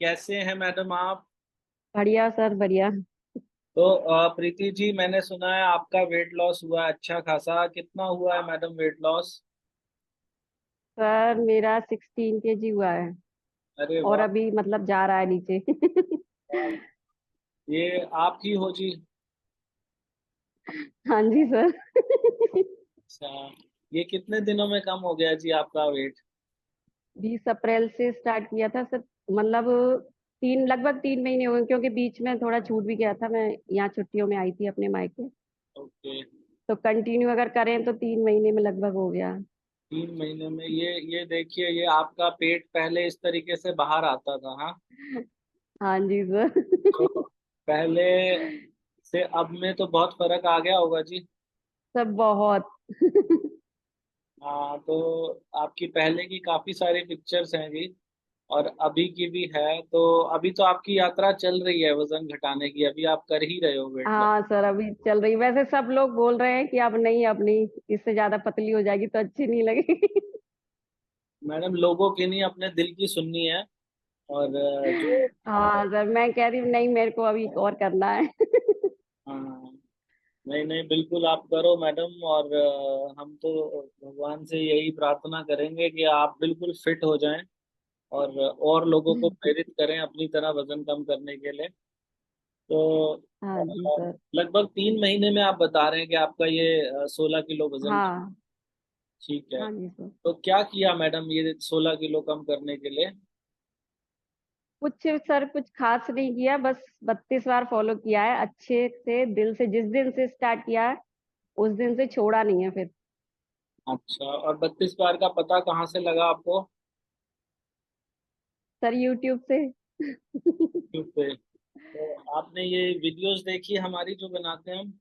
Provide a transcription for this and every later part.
कैसे हैं मैडम आप? बढ़िया सर बढ़िया। तो प्रीति जी, मैंने सुना है आपका वेट लॉस हुआ है अच्छा खासा। कितना हुआ है मैडम वेट लॉस? सर मेरा 16 kg हुआ है। अरे और वाह! अभी मतलब जा रहा है नीचे। वाह, ये आप ही हो जी? हाँ जी सर। अच्छा, ये कितने दिनों में कम हो गया जी आपका वेट? 20 अप्रैल से स्टार्ट किया था सर। मतलब लगभग 3 महीने हुए, क्योंकि बीच में थोड़ा छूट भी गया था। मैं यहाँ छुट्टियों में आई थी अपने मायके। ओके। तो कंटिन्यू अगर करें तो 3 महीने में लगभग हो गया। 3 महीने में ये देखिए, ये आपका पेट पहले इस तरीके से बाहर आता था, हाँ? हाँ जी सर। तो पहले से अब में तो बहुत फर्क आ गया होगा जी। सब बहुत। हाँ, तो आपकी पहले की काफी सारी पिक्चर्स हैं जी, और अभी की भी है। तो अभी तो आपकी यात्रा चल रही है वजन घटाने की, अभी आप कर ही रहे हो वेट लॉस। हाँ सर, अभी चल रही। वैसे सब लोग बोल रहे हैं कि अब नहीं, इससे ज्यादा पतली हो जाएगी तो अच्छी नहीं लगेगी। मैडम, लोगों की नहीं, अपने दिल की सुननी है। और जो हाँ सर, मैं कह रही हूँ नहीं, मेरे को अभी और करना है। हाँ, नहीं नहीं, बिल्कुल आप करो मैडम। और हम तो भगवान से यही प्रार्थना करेंगे कि आप बिल्कुल फिट हो जाएं, और लोगों को प्रेरित करें अपनी तरह वजन कम करने के लिए। तो हाँ जी सर। लगभग 3 महीने में आप बता रहे हैं कि आपका ये 16 किलो वजन कम। हाँ। ठीक है। हाँ जी सर। तो क्या किया मैडम ये 16 किलो कम करने के लिए? कुछ सर, कुछ खास नहीं किया, बस 32 बार फॉलो किया है अच्छे से, दिल से। जिस दिन से स्टार्ट किया है उस दिन से छोड़ा नहीं है फिर। अच्छा, और 32 बार का पता कहाँ से लगा आपको? सर यूट्यूब से। यूट्यूब पे? तो आपने ये वीडियोस देखी हमारी जो बनाते हैं हम?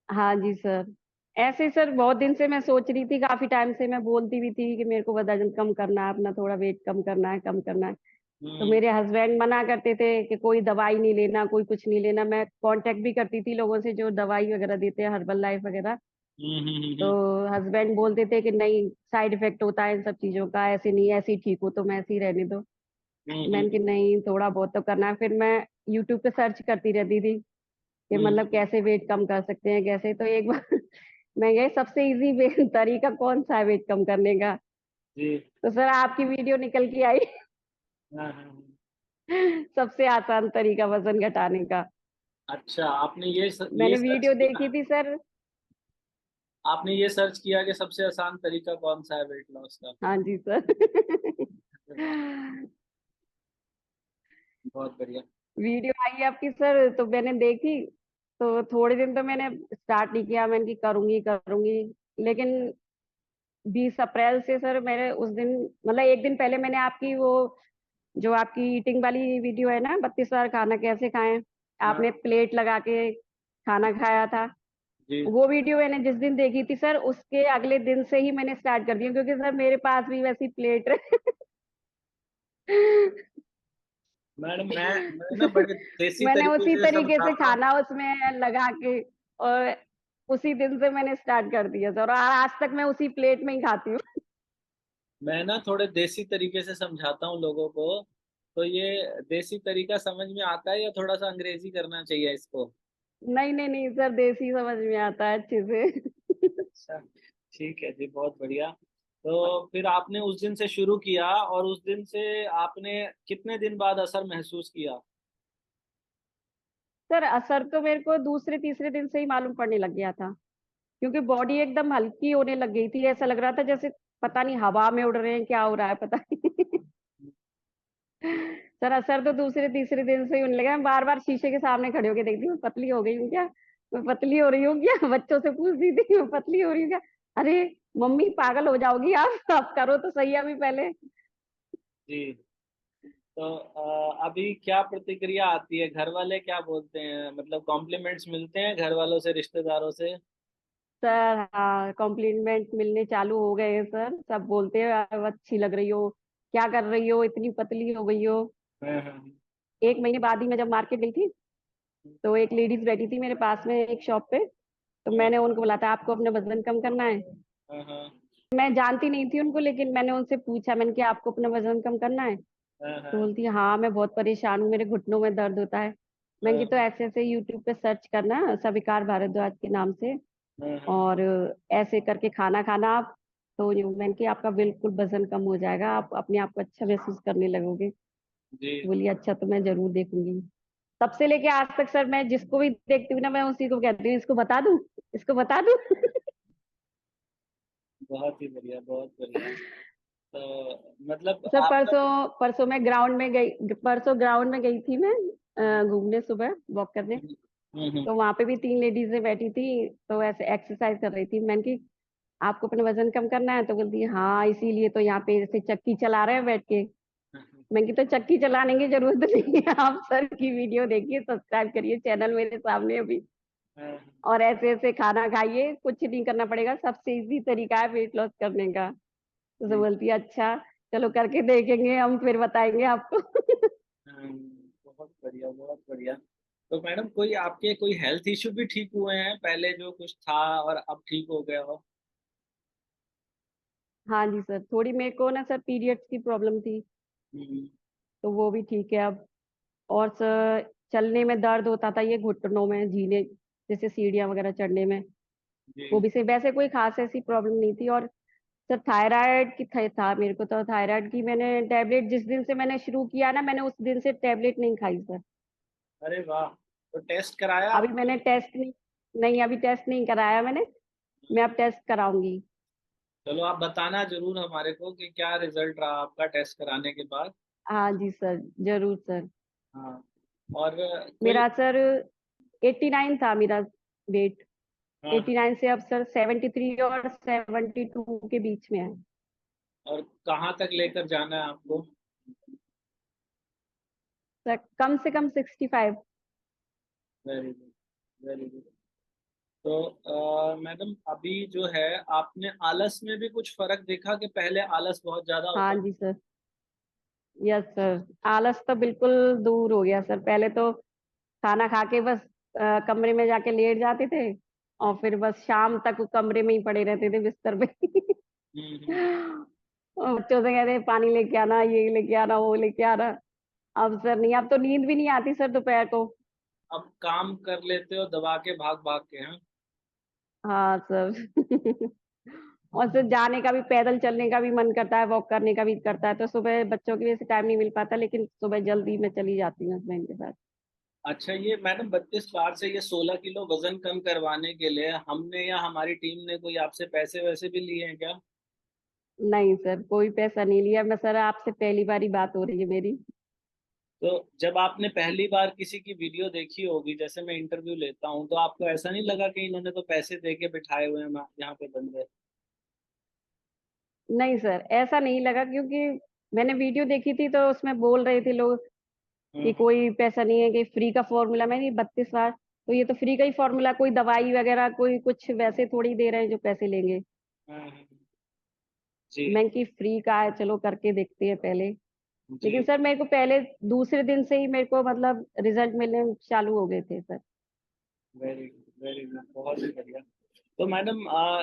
हाँ जी सर। ऐसे ही सर, बहुत दिन से मैं सोच रही थी, काफी टाइम से मैं बोलती भी थी कि मेरे को वजन कम करना है, अपना थोड़ा वेट कम करना है, कम करना है। तो हम्म मेरे हस्बैंड मना करते थे कि कोई दवाई नहीं लेना, कोई कुछ नहीं लेना। मैं कांटेक्ट भी करती थी लोगों से जो दवाई वगैरह देते हैं, हर्बल लाइफ वगैरह। तो हम्म। हस्बैंड बोलते थे कि नहीं, साइड इफेक्ट होता है इन सब चीजों का, ऐसे नहीं, ऐसे ही ठीक हो तो मैं ऐसे ही रहने दो। मैंने कि हम्म। नहीं, थोड़ा बहुत तो करना है। फिर मैं यूट्यूब पे सर्च करती रहती थी कि हम्म। मतलब कैसे वेट कम कर सकते हैं, कैसे। तो एक बार मैं गई, सबसे इजी तरीका कौन सा है वेट कम करने का? जी। तो सर आपकी वीडियो निकल के आई। हाँ हाँ हाँ। सबसे आसान तरीका वजन घटाने का। अच्छा, आपने ये मैंने सर्च वीडियो किया? देखी थी सर। आपने ये सर्च किया कि सबसे आसान तरीका कौन सा है वेट लॉस का? हाँ जी सर। अरे वाह, बहुत बढ़िया। वीडियो आई आपकी सर, तो मैंने देखी। तो थोड़े दिन तो मैंने स्टार्ट नहीं किया, मैंने कि करूंगी करूंगी। लेकिन 20 अप्रैल से सर, मेरे उस दिन, मतलब एक दिन पहले मैंने आपकी वो, जो आपकी ईटिंग वाली वीडियो है ना, 32 बार खाना कैसे खाएं, हाँ आपने प्लेट लगा के खाना खाया था। जी। वो वीडियो मैंने जिस दिन देखी थी सर, उसके अगले दिन से ही मैंने स्टार्ट कर दिया, क्योंकि सर मेरे पास भी वैसी प्लेट मैडम, मैं ना बड़े देसी मैंने तरीके उसी से तरीके से समझाता हूँ। खाना उसमें लगा के, और उसी दिन से मैंने स्टार्ट कर दिया सर, और आज तक मैं उसी प्लेट में ही खाती हूँ। मैं ना थोड़े देसी तरीके से समझाता हूँ लोगों को। तो ये देसी तरीका समझ में आता है या थोड़ा सा अंग्रेजी करना चाहिए इसको? नहीं नहीं नहीं सर, देसी समझ में आता है अच्छे से। अच्छा, ठीक है जी, बहुत बढ़िया। तो फिर आपने उस दिन से शुरू किया, और उस दिन से आपने कितने दिन बाद असर महसूस किया? सर असर तो मेरे को दूसरे तीसरे दिन से ही मालूम पड़ने लग गया था, क्योंकि बॉडी एकदम हल्की होने लग गई थी। ऐसा लग रहा था जैसे पता नहीं हवा में उड़ रहे हैं, क्या हो रहा है पता नहीं। सर असर तो दूसरे तीसरे दिन से ही होने लगा। मैं बार बार शीशे के सामने खड़े होके देखती हूँ, पतली हो गई हूँ क्या, मैं पतली हो रही हूँ क्या। बच्चों से पूछती थी, मैं पतली हो रही हूँ क्या। अरे मम्मी, पागल हो जाओगी आप करो तो सही अभी पहले। जी। तो अभी क्या प्रतिक्रिया आती है? घर वाले क्या बोलते हैं? मतलब कॉम्प्लीमेंट्स मिलते हैं घर वालों से, रिश्तेदारों से? सर हाँ, कॉम्प्लीमेंट मिलने चालू हो गए हैं सर। सब बोलते हैं "अब अच्छी लग रही हो, क्या कर रही हो, इतनी पतली हो गई हो"। हाँ। 1 महीने बाद ही मैं जब मार्केट गई थी, तो एक लेडीज बैठी थी मेरे पास में एक शॉप पे। तो हाँ मैंने उनको बोला था आपको अपना वजन कम करना है। हाँ हाँ। मैं जानती नहीं थी उनको, लेकिन मैंने उनसे पूछा, मैंने कि आपको अपना वजन कम करना है। हाँ तो हाँ बोलती है हाँ मैं बहुत परेशान हूँ, मेरे घुटनों में दर्द होता है। मैंने कि तो हाँ ऐसे ऐसे यूट्यूब पे सर्च करना सविकार भारद्वाज के नाम से, हाँ हाँ, और ऐसे करके खाना खाना आप, तो मैंने कि आपका बिल्कुल वजन कम हो जाएगा, आप अपने आप को अच्छा महसूस करने लगोगे। जी। बोली अच्छा तो मैं जरूर देखूंगी। तब से लेके आज तक सर मैं जिसको भी देखती हूँ ना, मैं उसी को कहती हूँ इसको बता दूं, इसको बता दूं। बहुत ही बढ़िया, बहुत बढ़िया। तो मतलब सर आपका। परसों परसों मैं ग्राउंड में गई, परसों ग्राउंड में गई थी मैं घूमने सुबह वॉक करने। हम्म। तो वहां पे भी 3 लेडीजें बैठी थी, तो ऐसे एक्सरसाइज कर रही थी। मैंने कि आपको अपना वजन कम करना है, तो बोलती है हाँ इसीलिए तो यहाँ पे ऐसे चक्की चला रहे हैं बैठ के। मैं कि तो चक्की चलाने की जरूरत नहीं है, आप सर की वीडियो देखिए, सब्सक्राइब करिए चैनल मेरे सामने अभी, हाँ, और ऐसे ऐसे खाना खाइए, कुछ नहीं करना पड़ेगा, सबसे इजी तरीका है वेट लॉस करने का। तो जी। बोलती है अच्छा चलो करके देखेंगे हम, फिर बताएंगे आपको। हाँ, बहुत बढ़िया, बहुत बढ़िया। तो मैडम कोई आपके कोई हेल्थ इश्यू भी ठीक हुए हैं पहले, जो कुछ था और अब ठीक हो गया हो? हाँ जी सर, थोड़ी मेरे को ना सर पीरियड्स की प्रॉब्लम थी, हम्म, तो वो भी ठीक है अब। और सर चलने में दर्द होता था ये घुटनों में, जीने जैसे सीढ़ियाँ वगैरह चढ़ने में, वो जी। भी से वैसे कोई खास ऐसी प्रॉब्लम नहीं थी। और सर थायराइड की था मेरे को, तो थायराइड की मैंने टैबलेट जिस दिन से मैंने शुरू किया ना, मैंने उस दिन से टैबलेट नहीं खाई सर। अरे वाह। तो टेस्ट कराया अभी आपने? मैंने टेस्ट नहीं, नहीं अभी टेस्ट नहीं कराया मैंने, मैं अब टेस्ट कराऊंगी। चलो, आप बताना जरूर हमारे को कि क्या रिजल्ट रहा आपका टेस्ट कराने के बाद। हाँ जी सर, जरूर सर। हाँ। और कोई। मेरा सर 89 था मेरा वेट, हाँ हाँ। 89 से अब सर 73 और 72 के बीच में है। और कहाँ तक लेकर जाना है आपको? सर कम से कम 65। Very good, very good. तो मैडम अभी जो है, आपने आलस में भी कुछ फर्क देखा कि पहले आलस बहुत ज्यादा हाँ होता? जी सर, यस सर, आलस तो बिल्कुल दूर हो गया सर। पहले तो खाना खा के बस कमरे में जाके लेट जाते थे, और फिर बस शाम तक वो कमरे में ही पड़े रहते थे बिस्तर पे। हम्म। और बच्चों से कहते पानी लेके आना, ये लेके आना, वो लेके आना। अब सर नहीं, अब तो नींद भी नहीं आती सर दोपहर को। अब काम कर लेते हो दबा के, भाग भाग के, हैं? हाँ सर। और सर जाने का भी, पैदल चलने का भी मन करता है, वॉक करने का भी करता है, तो सुबह बच्चों की वजह से टाइम नहीं मिल पाता, लेकिन सुबह जल्दी मैं चली जाती हूँ हस्बैंड के साथ। अच्छा, ये मैडम 32 बार से ये 16 किलो वजन कम करवाने के लिए हमने या हमारी टीम ने कोई आपसे पैसे वैसे भी लिए हैं क्या? नहीं सर, कोई पैसा नहीं लिया मैं सर, आपसे पहली बारी बात हो रही है मेरी। तो जब आपने पहली बार किसी की वीडियो देखी होगी, जैसे मैं इंटरव्यू लेता हूँ, तो आपको ऐसा नहीं लगा कि इन्होंने तो पैसे दे के बिठाए हुए हैं यहाँ पे बंदे? नहीं सर, ऐसा नहीं लगा, क्योंकि मैंने वीडियो देखी थी तो उसमें बोल रहे थे लोग कि हम्म कोई पैसा नहीं है, कि फ्री का फॉर्मूला। मैंने 32 बार, तो ये तो फ्री का ही फॉर्मूला, कोई दवाई वगैरह कोई कुछ वैसे थोड़ी दे रहे हैं जो पैसे लेंगे। हम्म, जी। मैं कि फ्री का है, चलो करके देखते हैं पहले। जी। लेकिन सर मेरे को पहले दूसरे दिन से ही मेरे को मतलब रिजल्ट मिलने चालू हो गए थे sir. Very good, very good, बहुत ही बढ़िया। तो मैडम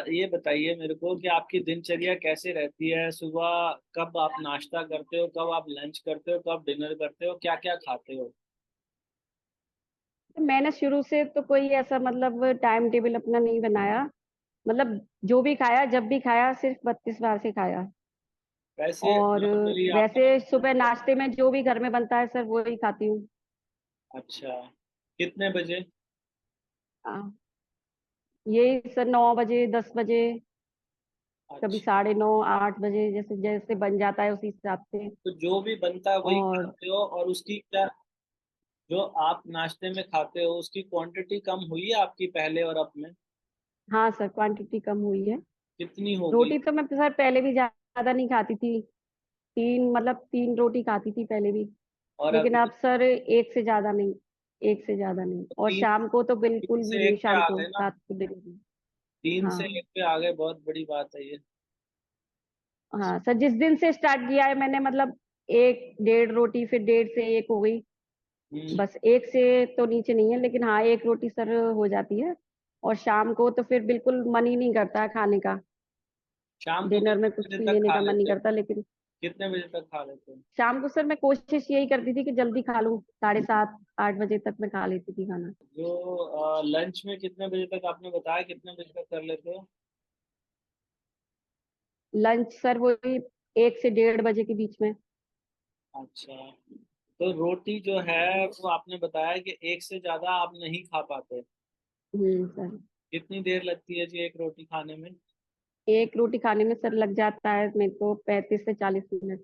ये बताइए मेरे को कि आपकी दिनचर्या कैसे रहती है? सुबह कब आप नाश्ता करते हो, कब आप लंच करते हो, कब डिनर करते हो, क्या क्या खाते हो? तो मैंने शुरू से तो कोई ऐसा मतलब टाइम टेबल अपना नहीं बनाया, मतलब जो भी खाया जब भी खाया सिर्फ 32 बार से खाया। वैसे और नॉर्मली आपका। वैसे सुबह नाश्ते में जो भी घर में बनता है सर वो ही खाती हूँ। अच्छा, कितने बजे? आ, यही सर 9 बजे, 10 बजे, कभी अच्छा, 9:30, 8 बजे, जैसे जैसे बन जाता है उसी हिसाब से। तो जो भी बनता है वही और खाते हो, और उसकी क्या, जो आप नाश्ते में खाते हो उसकी क्वांटिटी कम हुई है आपकी पहले और अब में? हाँ सर, क्वांटिटी कम हुई है। कितनी हो गई? रोटी तो मैं सर पहले भी ज्यादा नहीं खाती थी, 3 रोटी खाती थी पहले भी। और लेकिन अभी? अब सर एक से ज्यादा नहीं, एक से ज्यादा नहीं, तो और तीन शाम को तो तीन बिल्कुल भी से नहीं, एक पे शाम आ को गए ना? 7 बजे भी। 3 से 1 हाँ पे आ गए, बहुत बड़ी बात है ये। हाँ सर, जिस दिन से स्टार्ट किया है मैंने, मतलब 1 1.5 रोटी, फिर 1.5 से 1 हो गई, हम्म। बस 1 से तो नीचे नहीं है, लेकिन हाँ 1 रोटी सर हो जाती है। और शाम को तो फिर बिल्कुल मन ही नहीं करता है खाने का, शाम को डिनर में कितने कुछ बजे भी तक लेने खा का मन नहीं लेते हो? करता, लेकिन कितने बजे तक खा लेते हो? शाम को सर मैं कोशिश यही करती थी कि जल्दी खा लूं, 7:30 8 बजे तक मैं खा लेती थी खाना। जो लंच में कितने बजे तक, आपने बताया कितने बजे तक कर लेते हो? लंच सर वही 1 से 1:30 बजे के बीच में। अच्छा, तो रोटी जो है वो आपने बताया कि एक से ज्यादा आप नहीं खा पाते। सर कितनी देर लगती है जी एक रोटी खाने में? एक रोटी खाने में सर लग जाता है मेरे को 35 से 40 मिनट।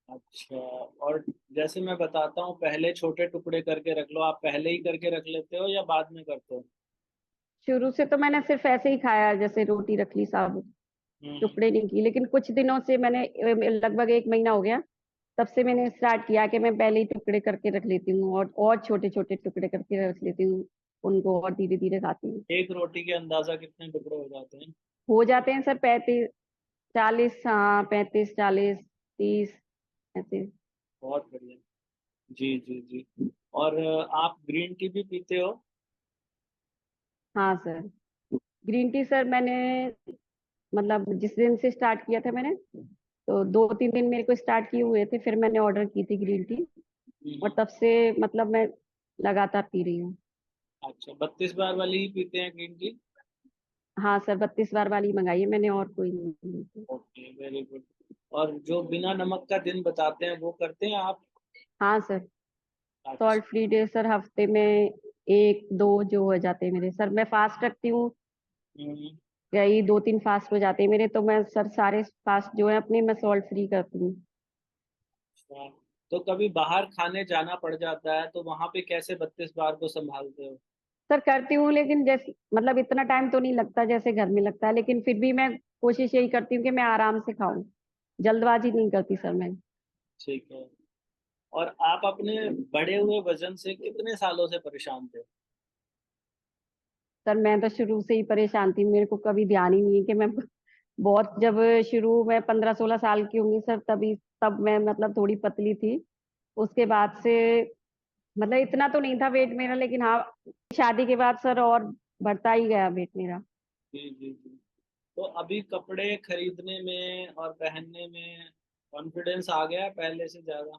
अच्छा, और जैसे मैं बताता हूँ, पहले छोटे टुकड़े करके रख लो, आप पहले ही करके रख लेते हो या बाद में करते हो? शुरू से तो मैंने सिर्फ ऐसे ही खाया, जैसे रोटी रख ली साबुत, हम्म। टुकड़े नहीं की। लेकिन कुछ दिनों से मैंने लगभग 1 महीना हो गया, तब से मैंने स्टार्ट किया कि मैं पहले ही टुकड़े करके रख लेती हूँ, और छोटे छोटे टुकड़े करके रख लेती हूँ, उनको और धीरे धीरे खाती हूँ। एक रोटी के अंदाजा कितने टुकड़े हो जाते हैं? हो जाते हैं सर 35 40, हाँ 35 40 30 ऐसे। बहुत बढ़िया। जी जी जी। और आप ग्रीन टी भी पीते हो? हाँ सर, ग्रीन टी सर मैंने मतलब जिस दिन से स्टार्ट किया था मैंने, तो 2 3 दिन मेरे को स्टार्ट किए हुए थे, फिर मैंने ऑर्डर की थी ग्रीन टी, और हम्म। तब से मतलब मैं लगातार पी रही हूँ। अच्छा, 32 बार वाली ही पीते हैं ग्रीन टी? हाँ सर, 32 बार वाली मंगाई है मैंने, और कोई नहीं ली। Okay, very good. और जो बिना नमक का दिन बताते हैं वो करते हैं आप? हाँ सर, अच्छा। सॉल्ट फ्री डे सर हफ्ते में 1 2 जो हो जाते हैं मेरे सर। मैं फास्ट रखती हूँ, हम्म। कई 2 3 फास्ट हो जाते हैं मेरे, तो मैं सर सारे फास्ट जो है अपने मैं सॉल्ट फ्री करती हूँ। अच्छा, तो कभी बाहर खाने जाना पड़ जाता है तो वहां पे कैसे 32 बार को संभालते हो? सर करती हूँ, लेकिन जैसे मतलब इतना टाइम तो नहीं लगता जैसे घर में लगता है, लेकिन फिर भी मैं कोशिश यही करती हूँ कि मैं आराम से खाऊं, जल्दबाजी नहीं करती सर मैं। ठीक है। और आप अपने बढ़े हुए वजन से कितने सालों से परेशान थे? सर मैं तो शुरू से ही परेशान थी, मेरे को कभी ध्यान ही नहीं है कि मैं बहुत, जब शुरू में 15 16 साल की होंगी सर, तभी तब मैं मतलब थोड़ी पतली थी। उसके बाद से मतलब इतना तो नहीं था वेट मेरा, लेकिन हाँ शादी के बाद सर और बढ़ता ही गया वेट मेरा। जी जी जी। तो अभी कपड़े खरीदने में और पहनने में कॉन्फिडेंस आ गया है पहले से ज्यादा?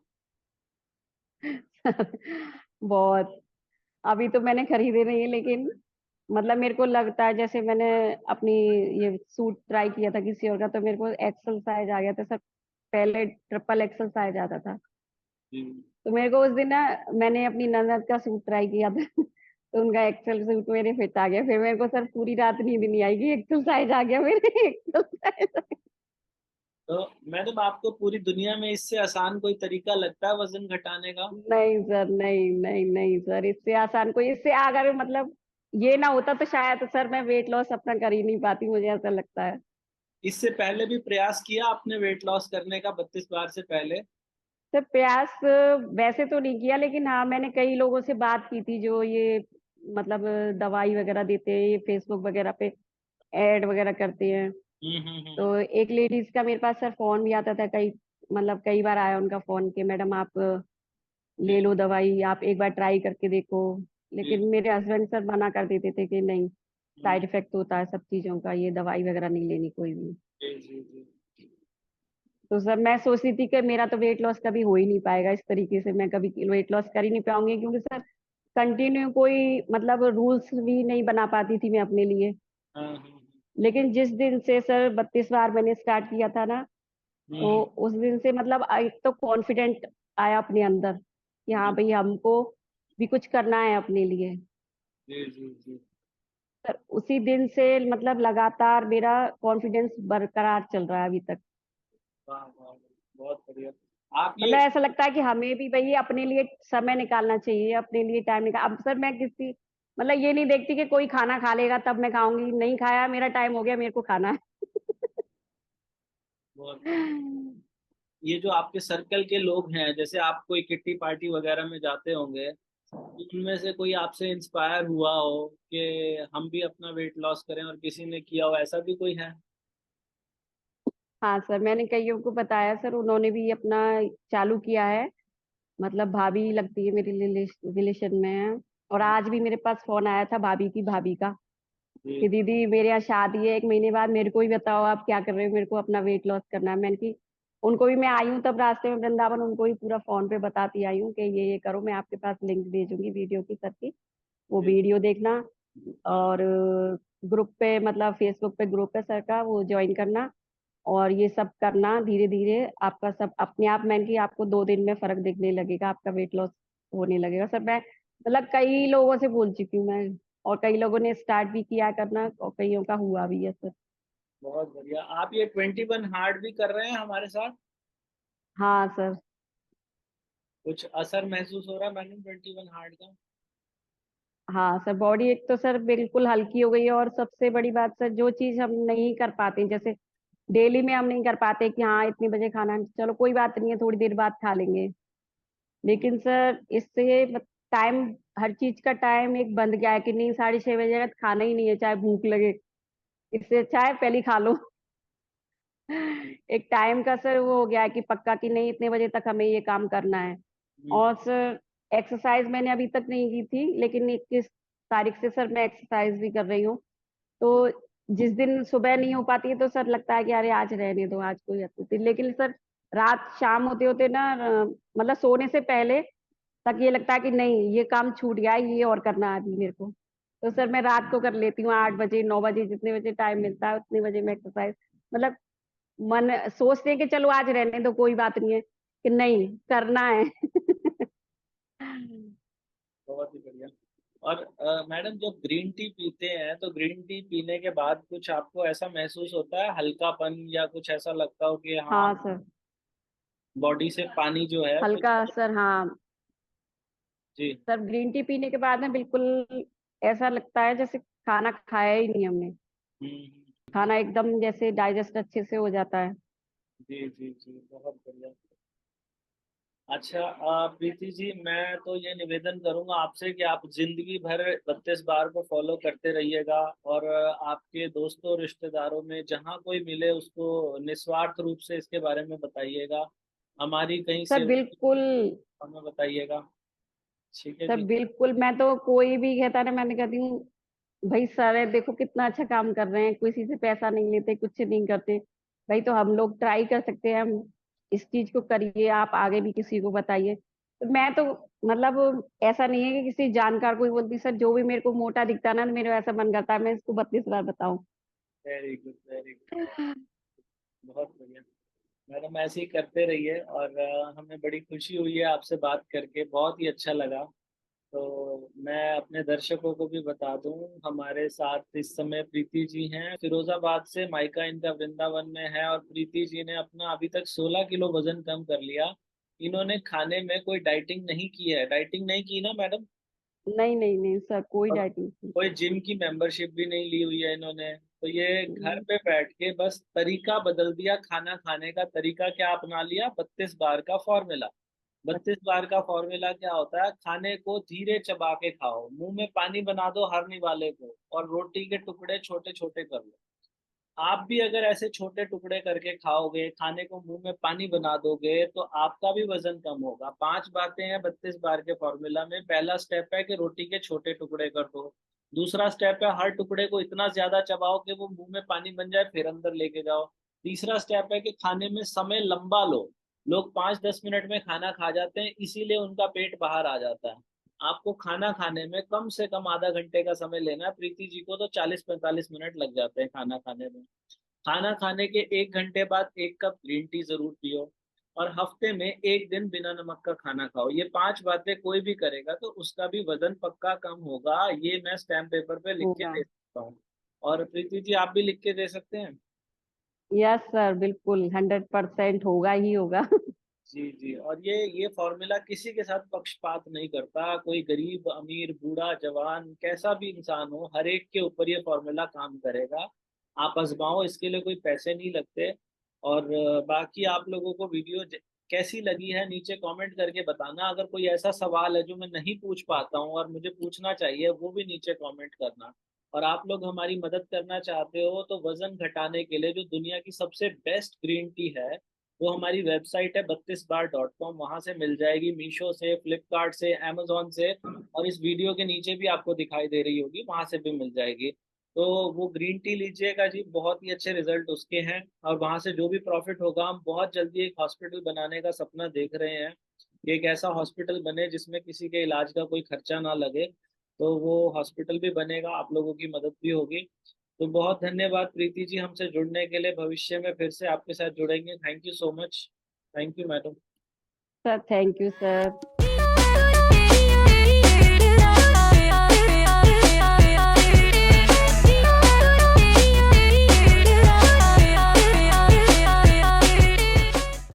बहुत। अभी तो मैंने खरीदे नहीं है, लेकिन मतलब मेरे को लगता है जैसे मैंने अपनी ये सूट ट्राई किया था किसी और का, तो मेरे को एक्सल साइज आ गया था सर, पहले ट्रिपल एक्सल साइज आता था। जी। तो मेरे को उस दिन ना, मैंने अपनी ननद का सूट ट्राई किया था तो उनका एक्सेल सूट मेरे फिट आ गया, फिर मेरे को सर पूरी रात नींद नहीं आएगी, एक्सेल साइज आ गया मेरे एक्सेल साइज। तो मैडम, आपको पूरी दुनिया में इससे आसान कोई तरीका लगता है वजन घटाने का? नहीं सर, नहीं नहीं नहीं सर, इससे आसान कोई, इससे अगर मतलब ये ना होता तो शायद सर मैं वेट लॉस अपना कर ही नहीं पाती, मुझे ऐसा लगता है। इससे पहले भी प्रयास किया आपने वेट लॉस करने का 32 बार से पहले? सर प्रयास वैसे तो नहीं किया, लेकिन हाँ मैंने कई लोगों से बात की थी जो ये मतलब दवाई वगैरह देते हैं, ये फेसबुक वगैरह पे ऐड वगैरह करते हैं। तो एक लेडीज का मेरे पास सर फोन भी आता था, कई मतलब कई बार आया उनका फोन कि मैडम आप ले लो दवाई, आप एक बार ट्राई करके देखो। जी लेकिन मेरे हस्बैंड सर मना कर देते थे कि नहीं, जी साइड इफेक्ट होता है सब चीजों का, ये दवाई वगैरह नहीं लेनी कोई भी। जी जी जी। तो सर मैं सोचती थी कि मेरा तो वेट लॉस कभी हो ही नहीं पाएगा, इस तरीके से मैं कभी वेट लॉस कर ही नहीं पाऊंगी, क्योंकि सर कंटिन्यू कोई मतलब रूल्स भी नहीं बना पाती थी मैं अपने लिए। हाँ लेकिन जिस दिन से सर 32 बार मैंने स्टार्ट किया था ना, तो हम्म। उस दिन से मतलब एक तो कॉन्फिडेंट आया अपने अंदर कि हाँ जी भाई हमको भी कुछ करना है अपने लिए। जी जी जी। सर उसी दिन से मतलब लगातार मेरा कॉन्फिडेंस बरकरार चल रहा है अभी तक। वाह वाह, बहुत बढ़िया। आप मतलब ये ऐसा लगता है कि हमें भी भाई अपने लिए समय निकालना चाहिए, अपने लिए टाइम निकाल। अब सर मैं किसी मतलब ये नहीं देखती कि कोई खाना खा लेगा तब मैं खाऊंगी, नहीं खाया मेरा टाइम हो गया, मेरे को खाना है। बहुत बढ़िया। ये जो आपके सर्कल के लोग हैं, जैसे आप कोई किट्टी पार्टी वगैरह में जाते होंगे, उनमें से कोई आपसे इंस्पायर हुआ हो कि हम भी अपना वेट लॉस करें, और किसी ने किया हो, ऐसा भी कोई है? हाँ सर, मैंने कईयों को बताया सर, उन्होंने भी अपना चालू किया है। मतलब भाभी लगती है मेरी, रिलेशन में है। और आज भी मेरे पास फोन आया था भाभी की भाभी का कि जी दीदी मेरे यहाँ शादी है 1 महीने बाद, मेरे को ही बताओ आप क्या कर रहे हो, मेरे को अपना वेट लॉस करना है। मैंने की उनको भी मैं आई हूँ तब रास्ते में वृंदावन, उनको भी पूरा फोन पे बताती आई हूँ कि ये करो, मैं आपके पास लिंक भेजूंगी वीडियो की सर की, वो जी। वीडियो देखना। और ग्रुप पे मतलब फेसबुक पे ग्रुप है सर का, वो ज्वाइन करना और ये सब करना। धीरे धीरे आपका सब अपने आप, मैंने कि आपको 2 दिन में फर्क दिखने लगेगा, आपका वेट लॉस होने लगेगा सर। मैं मतलब कई लोगों से बोल चुकी हूँ मैं, और कई लोगों ने स्टार्ट भी किया करना और कईयों का हुआ भी है सर। बहुत बढ़िया। आप ये 21 हार्ड भी कर रहे हैं हमारे साथ? हाँ सर। कुछ असर महसूस हो रहा है मैडम 21 हार्ड का? हाँ सर, बॉडी एक तो सर बिल्कुल हल्की हो गई है, और सबसे बड़ी बात सर, जो चीज हम नहीं कर पाते, जैसे डेली में हम नहीं कर पाते कि हाँ इतने बजे खाना है, चलो कोई बात नहीं है थोड़ी देर बाद खा लेंगे, लेकिन सर इससे टाइम, हर चीज का टाइम एक बंद गया है कि नहीं 6:30 बजे तक खाना ही नहीं है, चाहे भूख लगे, इससे अच्छा है पहले ही खा लो। एक टाइम का सर वो हो गया है कि पक्का कि नहीं इतने बजे तक हमें ये काम करना है। हम्म। और सर एक्सरसाइज मैंने अभी तक नहीं की थी, लेकिन 21 तारीख से सर मैं एक्सरसाइज भी कर रही हूँ। तो जिस दिन सुबह नहीं हो पाती है तो सर लगता है कि अरे आज रहने दो, आज कोई एक्टिविटी, लेकिन सर रात शाम होते होते ना मतलब सोने से पहले तक ये लगता है कि नहीं ये काम छूट गया है, ये और करना है अभी मेरे को। तो सर मैं रात को कर लेती हूँ, 8 बजे 9 बजे जितने बजे टाइम मिलता है उतने बजे मैं एक्सरसाइज, मतलब मन सोचते हैं कि चलो आज रहने दो कोई बात नहीं है, कि नहीं करना है। बहुत ही बढ़िया। और मैडम जब ग्रीन टी पीते हैं तो ग्रीन टी पीने के बाद कुछ आपको ऐसा महसूस होता है, हल्कापन, या कुछ ऐसा लगता हो कि हाँ हाँ सर, बॉडी से पानी जो है वो हल्का सर, हाँ जी। सर, ग्रीन टी पीने के बाद में बिल्कुल ऐसा लगता है जैसे खाना खाया ही नहीं हमने, हम्म। खाना एकदम जैसे डाइजेस्ट अच्छे से हो जाता है। जी जी जी, बहुत बढ़िया। अच्छा प्रीति जी, मैं तो ये निवेदन करूंगा आपसे कि आप जिंदगी भर 32 बार को फॉलो करते रहिएगा, और आपके दोस्तों रिश्तेदारों में जहाँ कोई मिले उसको निस्वार्थ रूप से इसके बारे में बताइएगा। हमारी कहीं सर सेवा की बिल्कुल, हमें बताइएगा। ठीक है सर जी। बिल्कुल, मैं तो कोई भी कहता है ना, मैंने कहती हूँ भाई सारे देखो कितना अच्छा काम कर रहे हैं, किसी से पैसा नहीं लेते, कुछ नहीं करते, भाई तो हम लोग ट्राई कर सकते हैं, हम इस चीज को करिए, आप आगे भी किसी को बताइए। तो मैं तो मतलब ऐसा नहीं है कि किसी जानकार को ही बोलती सर, जो भी मेरे को मोटा दिखता है ना, तो मेरे ऐसा मन करता है मैं इसको 32 बार बताऊं। Very good, very good. बहुत बढ़िया। मैडम ऐसे ही करते रहिए, और हमें बड़ी खुशी हुई है आपसे बात करके, बहुत ही अच्छा लगा। तो मैं अपने दर्शकों को भी बता दूं, हमारे साथ इस समय प्रीति जी हैं फिरोजाबाद से, मायका इनका वृंदावन में है, और प्रीति जी ने अपना अभी तक 16 किलो वजन कम कर लिया। इन्होंने खाने में कोई डाइटिंग नहीं की है, डाइटिंग नहीं की ना मैडम? नहीं नहीं नहीं सर, कोई और डाइट नहीं थी। कोई जिम की मेंबरशिप भी नहीं ली हुई है इन्होंने। तो ये घर हम्म, पे बैठ के बस तरीका बदल दिया, खाना खाने का तरीका क्या अपना लिया, 32 बार का फॉर्मूला। बस, 32 बार का फॉर्मूला क्या होता है, खाने को धीरे चबा के खाओ, मुंह में पानी बना दो हर निवाले को, और रोटी के टुकड़े छोटे छोटे कर लो। आप भी अगर ऐसे छोटे टुकड़े करके खाओगे, खाने को मुंह में पानी बना दोगे, तो आपका भी वजन कम होगा। 5 बातें हैं 32 बार के फॉर्मूला में। पहला स्टेप है कि रोटी के छोटे टुकड़े कर दो। दूसरा स्टेप है हर टुकड़े को इतना ज्यादा चबाओ कि वो मुंह में पानी बन जाए, फिर अंदर लेके जाओ। तीसरा स्टेप है कि खाने में समय लंबा लो। लोग 5-10 मिनट में खाना खा जाते हैं, इसीलिए उनका पेट बाहर आ जाता है। आपको खाना खाने में कम से कम आधा घंटे का समय लेना है। प्रीति जी को तो 40-45 मिनट लग जाते हैं खाना खाने में। खाना खाने के 1 घंटे बाद 1 कप ग्रीन टी जरूर पियो, और हफ्ते में 1 दिन बिना नमक का खाना खाओ। ये 5 बातें कोई भी करेगा तो उसका भी वजन पक्का कम होगा, ये मैं स्टैम्प पेपर पे लिख के होगा। दे सकता हूँ। और प्रीति जी आप भी लिख के दे सकते हैं। यस सर, बिल्कुल 100% होगा ही होगा। जी जी। और ये फॉर्मूला किसी के साथ पक्षपात नहीं करता, कोई गरीब अमीर बूढ़ा जवान कैसा भी इंसान हो, हर एक के ऊपर ये फॉर्मूला काम करेगा। आप आजमाओ, इसके लिए कोई पैसे नहीं लगते। और बाकी आप लोगों को वीडियो कैसी लगी है नीचे कमेंट करके बताना। अगर कोई ऐसा सवाल है जो मैं नहीं पूछ पाता हूँ और मुझे पूछना चाहिए, वो भी नीचे कमेंट करना। और आप लोग हमारी मदद करना चाहते हो तो वजन घटाने के लिए जो दुनिया की सबसे बेस्ट ग्रीन टी है, वो हमारी वेबसाइट है 32bar.com, वहां से मिल जाएगी, मीशो से, फ्लिपकार्ट से, amazon से, और इस वीडियो के नीचे भी आपको दिखाई दे रही होगी, वहां से भी मिल जाएगी। तो वो ग्रीन टी लीजिएगा जी, बहुत ही अच्छे रिजल्ट उसके हैं। और वहां से जो भी प्रॉफिट होगा, हम बहुत जल्दी एक हॉस्पिटल बनाने का सपना देख रहे हैं कि एक ऐसा हॉस्पिटल बने जिसमें किसी के इलाज का कोई खर्चा ना लगे। तो वो हॉस्पिटल भी बनेगा, आप लोगों की मदद भी होगी। तो बहुत धन्यवाद प्रीति जी हमसे जुड़ने के लिए। भविष्य में फिर से आपके साथ जुड़ेंगे। Thank you so much. Thank you madam. Sir thank you sir.